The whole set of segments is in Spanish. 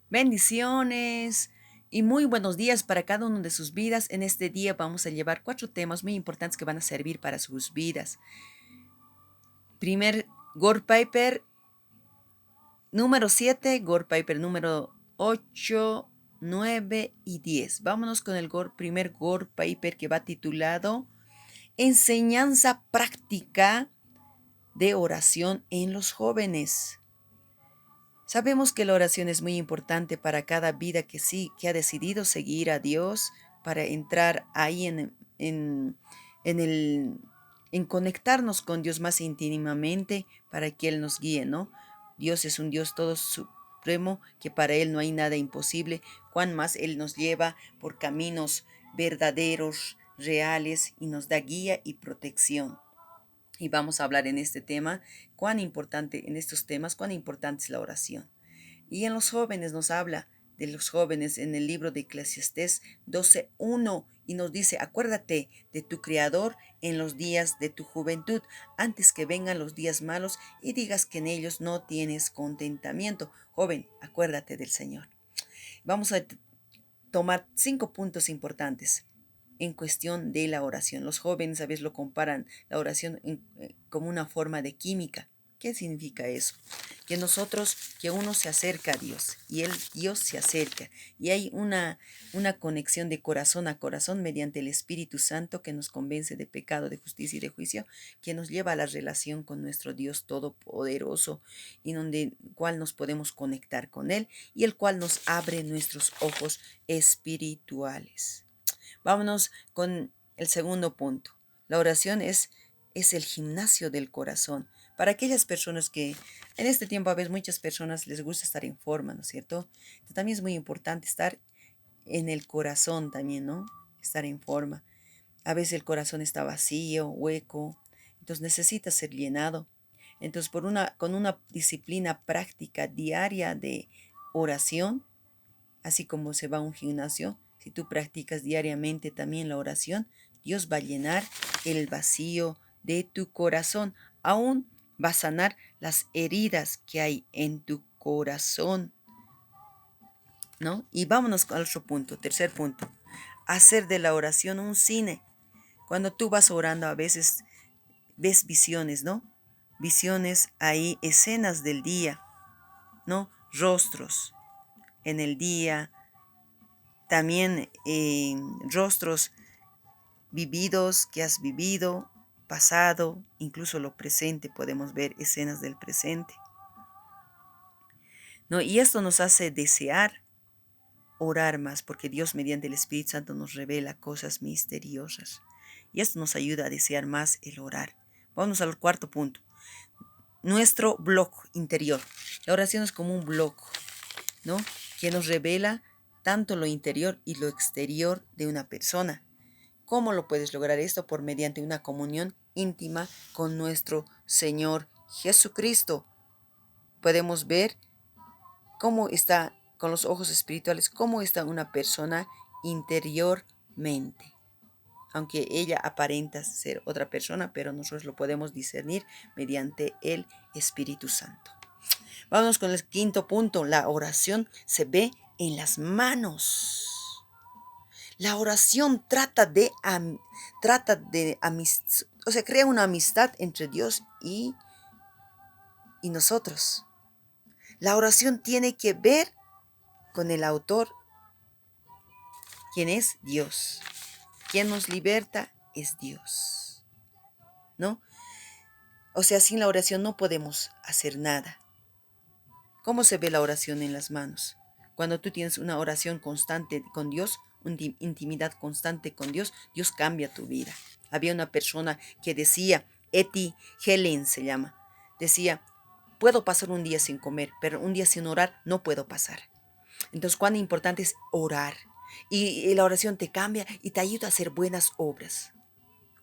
Bendiciones y muy buenos días para cada uno de sus vidas. En este día vamos a llevar 4 temas muy importantes que van a servir para sus vidas. Primer, Gore Piper número 7, Gore Piper número 8, 9 y 10. Vámonos con el primer Gore Piper, que va titulado Enseñanza práctica de oración en los jóvenes. Sabemos que la oración es muy importante para cada vida que ha decidido seguir a Dios, para entrar ahí en el, en conectarnos con Dios más íntimamente, para que Él nos guíe, ¿no? Dios es un Dios todo supremo, que para Él no hay nada imposible. Cuán más Él nos lleva por caminos verdaderos, reales, y nos da guía y protección. Y vamos a hablar en este tema, en estos temas, cuán importante es la oración. Y en los jóvenes nos habla de los jóvenes en el libro de Eclesiastés 12:1, y nos dice: acuérdate de tu Creador en los días de tu juventud, antes que vengan los días malos y digas que en ellos no tienes contentamiento. Joven, acuérdate del Señor. Vamos a tomar 5 puntos importantes en cuestión de la oración. Los jóvenes a veces lo comparan la oración como una forma de química. ¿Qué significa eso? Que uno se acerca a Dios y Dios se acerca. Y hay una conexión de corazón a corazón mediante el Espíritu Santo, que nos convence de pecado, de justicia y de juicio, que nos lleva a la relación con nuestro Dios Todopoderoso, y donde cual nos podemos conectar con Él, y el cual nos abre nuestros ojos espirituales. Vámonos con el segundo punto. La oración es el gimnasio del corazón. Para aquellas personas que en este tiempo, a veces muchas personas les gusta estar en forma, ¿no es cierto? Entonces, también es muy importante estar en el corazón también, ¿no? Estar en forma. A veces el corazón está vacío, hueco, entonces necesita ser llenado. Entonces, con una disciplina práctica diaria de oración, así como se va a un gimnasio, si tú practicas diariamente también la oración, Dios va a llenar el vacío de tu corazón. Aún va a sanar las heridas que hay en tu corazón, ¿no? Y vámonos al otro punto, tercer punto. Hacer de la oración un cine. Cuando tú vas orando, a veces ves visiones, ¿no? Visiones ahí, escenas del día, ¿no? Rostros en el día, también rostros vividos que has vivido, pasado, incluso lo presente, podemos ver escenas del presente, ¿no? Y esto nos hace desear orar más, porque Dios mediante el Espíritu Santo nos revela cosas misteriosas. Y esto nos ayuda a desear más el orar. Vamos al cuarto punto. Nuestro blog interior. La oración es como un blog, ¿no? Que nos revela tanto lo interior y lo exterior de una persona. ¿Cómo lo puedes lograr esto? Por mediante una comunión íntima con nuestro Señor Jesucristo. Podemos ver cómo está, con los ojos espirituales, cómo está una persona interiormente. Aunque ella aparenta ser otra persona, pero nosotros lo podemos discernir mediante el Espíritu Santo. Vamos con el quinto punto. La oración se ve en las manos. La oración crea una amistad entre Dios y nosotros. La oración tiene que ver con el autor, quien es Dios. Quien nos liberta es Dios, ¿no? O sea, sin la oración no podemos hacer nada. ¿Cómo se ve la oración en las manos? Cuando tú tienes una oración constante con Dios, una intimidad constante con Dios, Dios cambia tu vida. Había una persona que decía, Eti Helen se llama, decía: puedo pasar un día sin comer, pero un día sin orar no puedo pasar. Entonces, cuán importante es orar. Y la oración te cambia y te ayuda a hacer buenas obras.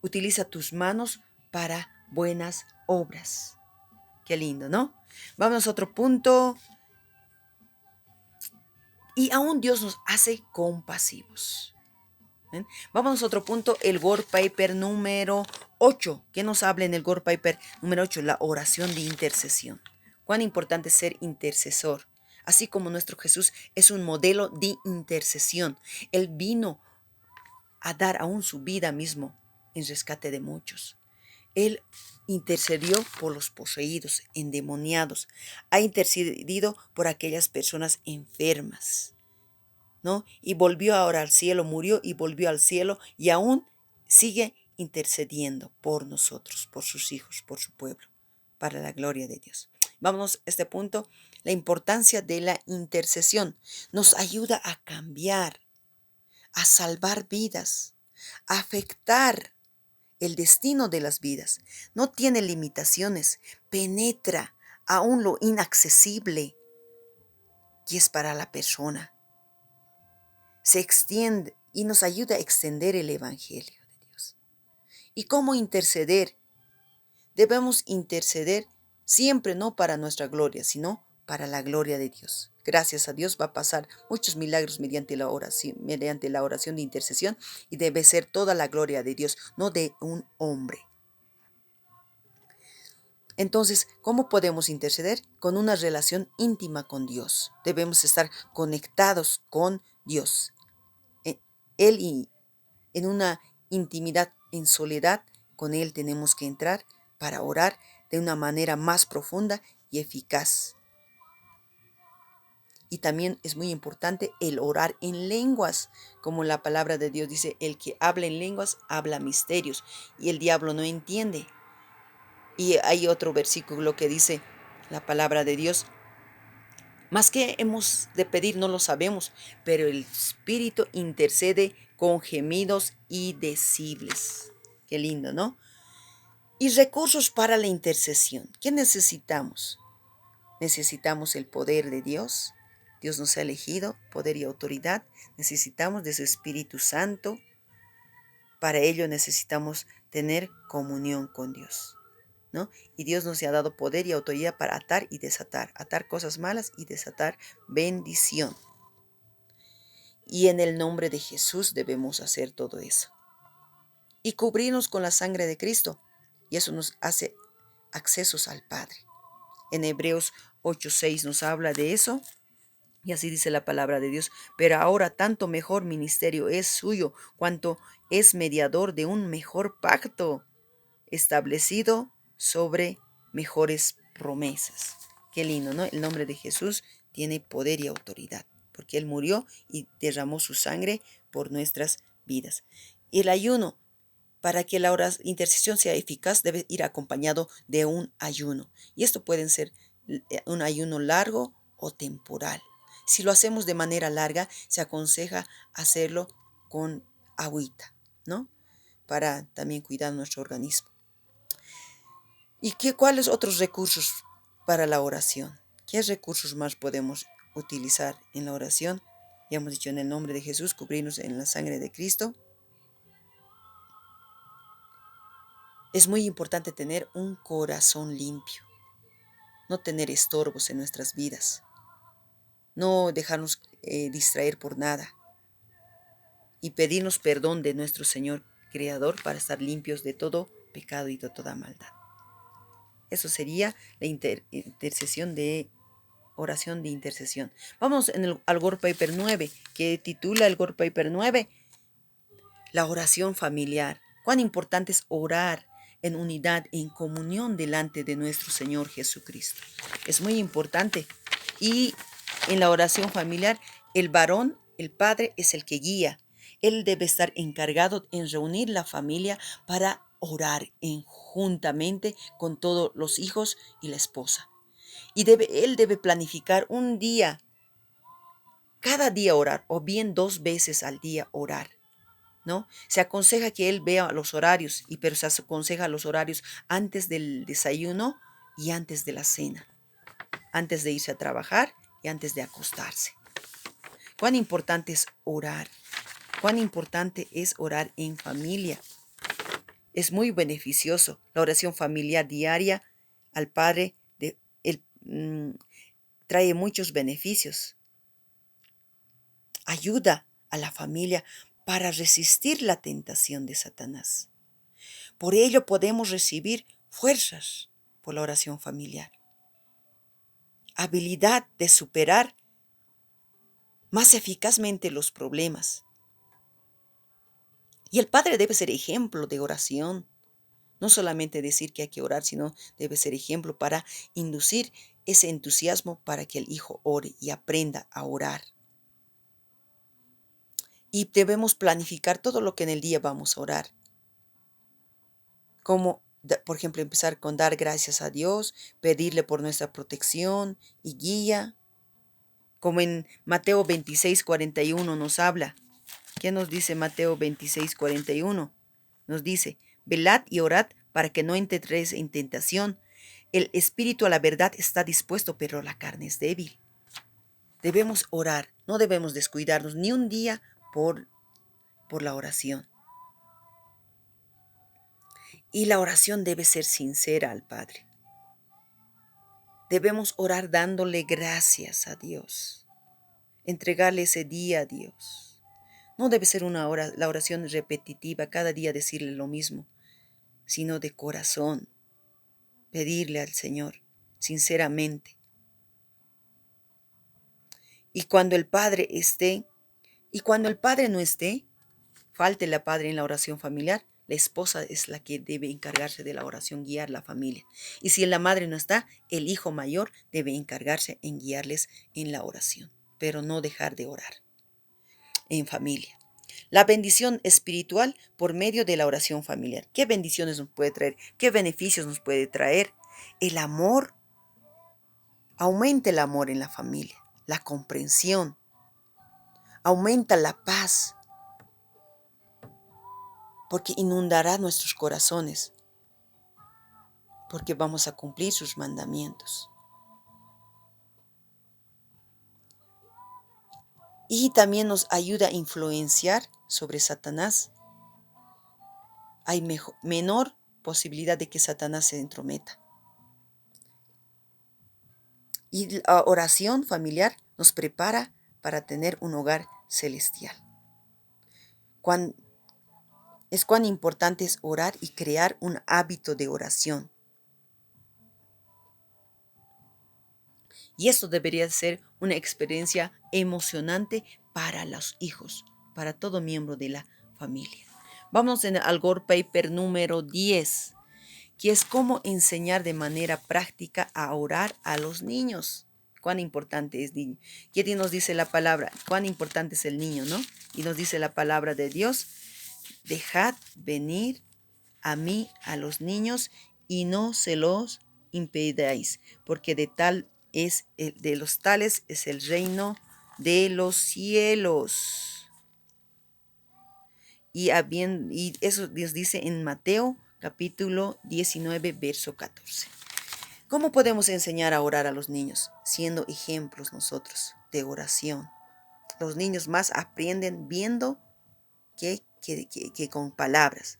Utiliza tus manos para buenas obras. Qué lindo, ¿no? Vamos a otro punto. Y aún Dios nos hace compasivos. ¿Ven? Vamos a otro punto, el Gore Piper número 8. ¿Qué nos habla en el Gore Piper número 8? La oración de intercesión. Cuán importante es ser intercesor. Así como nuestro Jesús es un modelo de intercesión. Él vino a dar aún su vida mismo en rescate de muchos. Él intercedió por los poseídos, endemoniados. Ha intercedido por aquellas personas enfermas, ¿no? Y volvió ahora al cielo, murió y volvió al cielo y aún sigue intercediendo por nosotros, por sus hijos, por su pueblo, para la gloria de Dios. Vámonos a este punto. La importancia de la intercesión nos ayuda a cambiar, a salvar vidas, a afectar el destino de las vidas. No tiene limitaciones, penetra aún lo inaccesible y es para la persona. Se extiende y nos ayuda a extender el Evangelio de Dios. ¿Y cómo interceder? Debemos interceder siempre no para nuestra gloria, sino para la gloria de Dios. Gracias a Dios va a pasar muchos milagros mediante la oración de intercesión y debe ser toda la gloria de Dios, no de un hombre. Entonces, ¿cómo podemos interceder? Con una relación íntima con Dios. Debemos estar conectados con Dios. Él y en una intimidad, en soledad, con Él tenemos que entrar para orar de una manera más profunda y eficaz. Y también es muy importante el orar en lenguas, como la palabra de Dios dice, el que habla en lenguas habla misterios y el diablo no entiende. Y hay otro versículo que dice la palabra de Dios, más que hemos de pedir no lo sabemos, pero el Espíritu intercede con gemidos indecibles. Qué lindo, ¿no? Y recursos para la intercesión. ¿Qué necesitamos? Necesitamos el poder de Dios. Dios nos ha elegido poder y autoridad. Necesitamos de su Espíritu Santo. Para ello necesitamos tener comunión con Dios, ¿no? Y Dios nos ha dado poder y autoridad para atar cosas malas y desatar bendición. Y en el nombre de Jesús debemos hacer todo eso. Y cubrirnos con la sangre de Cristo. Y eso nos hace accesos al Padre. En Hebreos 8:6 nos habla de eso. Y así dice la palabra de Dios. Pero ahora tanto mejor ministerio es suyo, cuanto es mediador de un mejor pacto, establecido sobre mejores promesas. Qué lindo, ¿no? El nombre de Jesús tiene poder y autoridad, porque Él murió y derramó su sangre por nuestras vidas. Y el ayuno, para que la intercesión sea eficaz, debe ir acompañado de un ayuno. Y esto puede ser un ayuno largo o temporal. Si lo hacemos de manera larga, se aconseja hacerlo con agüita, ¿no? Para también cuidar nuestro organismo. ¿Y cuáles otros recursos para la oración? ¿Qué recursos más podemos utilizar en la oración? Ya hemos dicho en el nombre de Jesús, cubrirnos en la sangre de Cristo. Es muy importante tener un corazón limpio, no tener estorbos en nuestras vidas, no dejarnos distraer por nada y pedirnos perdón de nuestro Señor Creador para estar limpios de todo pecado y de toda maldad. Eso sería la intercesión de oración de intercesión. Vamos al Word Paper 9, que titula el Word Paper 9, la oración familiar. Cuán importante es orar en unidad, en comunión delante de nuestro Señor Jesucristo. Es muy importante. Y en la oración familiar, el varón, el padre, es el que guía. Él debe estar encargado en reunir la familia para orar juntamente con todos los hijos y la esposa. Y él debe planificar un día, cada día orar, o bien 2 veces al día orar, ¿no? Se aconseja que él vea los horarios, pero se aconseja los horarios antes del desayuno y antes de la cena, antes de irse a trabajar y antes de acostarse. Cuán importante es orar, cuán importante es orar en familia. Es muy beneficioso la oración familiar diaria al Padre. Trae muchos beneficios. Ayuda a la familia para resistir la tentación de Satanás. Por ello podemos recibir fuerzas por la oración familiar. habilidad de superar más eficazmente los problemas. Y el padre debe ser ejemplo de oración. No solamente decir que hay que orar, sino debe ser ejemplo para inducir ese entusiasmo para que el hijo ore y aprenda a orar. Y debemos planificar todo lo que en el día vamos a orar. Como, por ejemplo, empezar con dar gracias a Dios, pedirle por nuestra protección y guía. Como en Mateo 26:41 nos habla. ¿Qué nos dice Mateo 26:41? Nos dice, velad y orad para que no entréis en tentación. El espíritu a la verdad está dispuesto, pero la carne es débil. Debemos orar, no debemos descuidarnos ni un día por la oración. Y la oración debe ser sincera al Padre. Debemos orar dándole gracias a Dios, entregarle ese día a Dios. No debe ser la oración repetitiva, cada día decirle lo mismo, sino de corazón, pedirle al Señor sinceramente. Y cuando el Padre no esté, falte la Padre en la oración familiar, la esposa es la que debe encargarse de la oración, guiar la familia. Y si la madre no está, el hijo mayor debe encargarse en guiarles en la oración, pero no dejar de orar en familia. La bendición espiritual por medio de la oración familiar. ¿Qué bendiciones nos puede traer? ¿Qué beneficios nos puede traer? El amor, aumenta el amor en la familia, la comprensión, aumenta la paz, porque inundará nuestros corazones, porque vamos a cumplir sus mandamientos. Y también nos ayuda a influenciar sobre Satanás. Hay menor posibilidad de que Satanás se entrometa. Y la oración familiar nos prepara para tener un hogar celestial. Cuán importante es orar y crear un hábito de oración. Y esto debería ser una experiencia emocionante para los hijos, para todo miembro de la familia. Vamos al Gore Paper número 10, que es cómo enseñar de manera práctica a orar a los niños. Cuán importante es niño. ¿Qué nos dice la palabra? Cuán importante es el niño, ¿no? Y nos dice la palabra de Dios, dejad venir a mí a los niños y no se los impidáis, porque de los tales es el reino de los cielos. Y eso Dios dice en Mateo capítulo 19, verso 14. ¿Cómo podemos enseñar a orar a los niños? Siendo ejemplos nosotros de oración. Los niños más aprenden viendo que con palabras.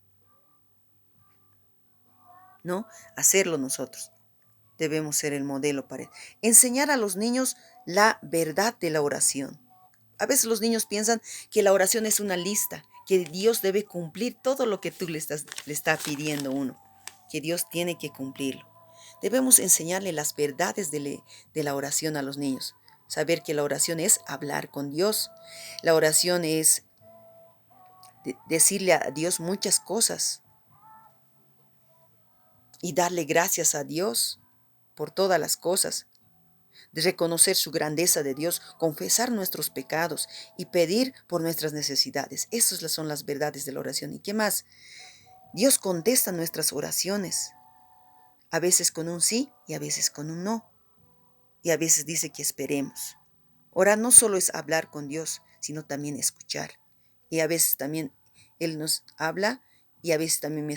¿No? Hacerlo nosotros. Debemos ser el modelo para enseñar a los niños la verdad de la oración. A veces los niños piensan que la oración es una lista, que Dios debe cumplir todo lo que tú le está pidiendo uno, que Dios tiene que cumplirlo. Debemos enseñarle las verdades de la oración a los niños. Saber que la oración es hablar con Dios. La oración es decirle a Dios muchas cosas y darle gracias a Dios por todas las cosas, de reconocer su grandeza de Dios, confesar nuestros pecados y pedir por nuestras necesidades. Esas son las verdades de la oración. ¿Y qué más? Dios contesta nuestras oraciones, a veces con un sí y a veces con un no. Y a veces dice que esperemos. Orar no solo es hablar con Dios, sino también escuchar. Y a veces también Él nos habla y a veces también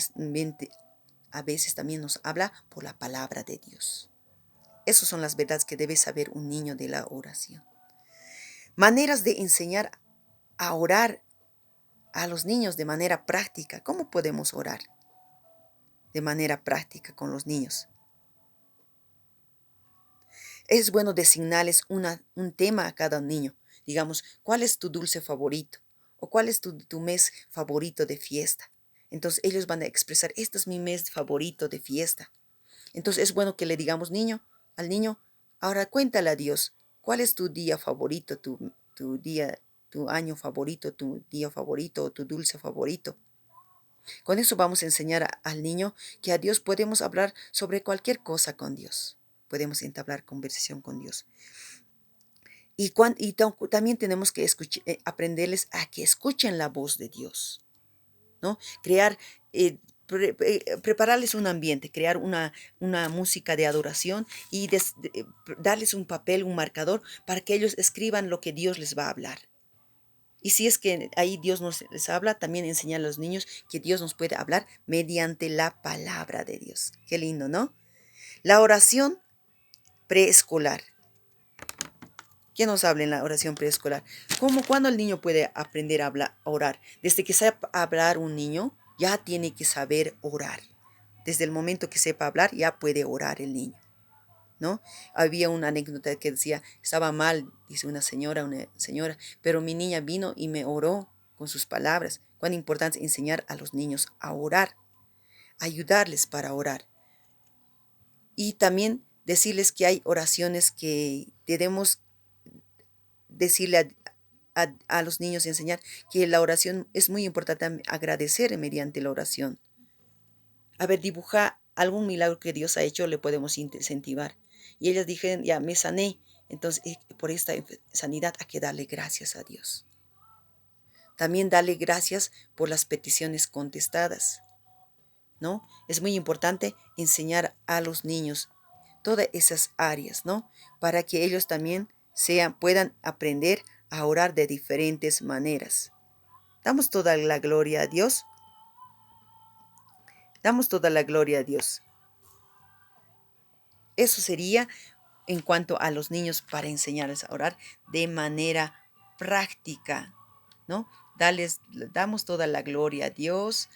nos habla por la palabra de Dios. Esas son las verdades que debe saber un niño de la oración. Maneras de enseñar a orar a los niños de manera práctica. ¿Cómo podemos orar de manera práctica con los niños? Es bueno designarles un tema a cada niño. Digamos, ¿cuál es tu dulce favorito? ¿O cuál es tu mes favorito de fiesta? Entonces ellos van a expresar, este es mi mes favorito de fiesta. Entonces es bueno que le digamos al niño, Ahora cuéntale a Dios, ¿cuál es tu día favorito, tu día, tu año favorito, tu día favorito o tu dulce favorito? Con eso vamos a enseñar al niño que a Dios podemos hablar sobre cualquier cosa con Dios. Podemos entablar conversación con Dios. También tenemos que aprenderles a que escuchen la voz de Dios, ¿no? Prepararles un ambiente, crear una música de adoración y darles un papel, un marcador para que ellos escriban lo que Dios les va a hablar. Y si es que ahí Dios les habla, también enseñar a los niños que Dios nos puede hablar mediante la palabra de Dios. Qué lindo, ¿no? La oración preescolar. ¿Qué nos habla en la oración preescolar? ¿Cuándo el niño puede aprender a orar? Desde que sepa hablar un niño, ya tiene que saber orar. Desde el momento que sepa hablar, ya puede orar el niño, ¿no? Había una anécdota que decía, estaba mal, dice una señora, pero mi niña vino y me oró con sus palabras. Cuán importante es enseñar a los niños a orar, ayudarles para orar. Y también decirles que hay oraciones que debemos decirle a los niños y enseñar que la oración es muy importante, agradecer mediante la oración. A ver, dibuja algún milagro que Dios ha hecho, le podemos incentivar. Y ellas dijeron, ya me sané, entonces por esta sanidad hay que darle gracias a Dios. También darle gracias por las peticiones contestadas, ¿no? Es muy importante enseñar a los niños todas esas áreas, ¿no? Para que ellos también puedan aprender a orar de diferentes maneras. Damos toda la gloria a Dios. Damos toda la gloria a Dios. Eso sería en cuanto a los niños para enseñarles a orar de manera práctica, ¿no? Damos toda la gloria a Dios.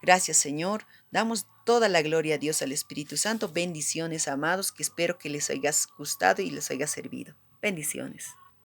Gracias, Señor. Damos toda la gloria a Dios, al Espíritu Santo. Bendiciones, amados, que espero que les haya gustado y les haya servido. Bendiciones.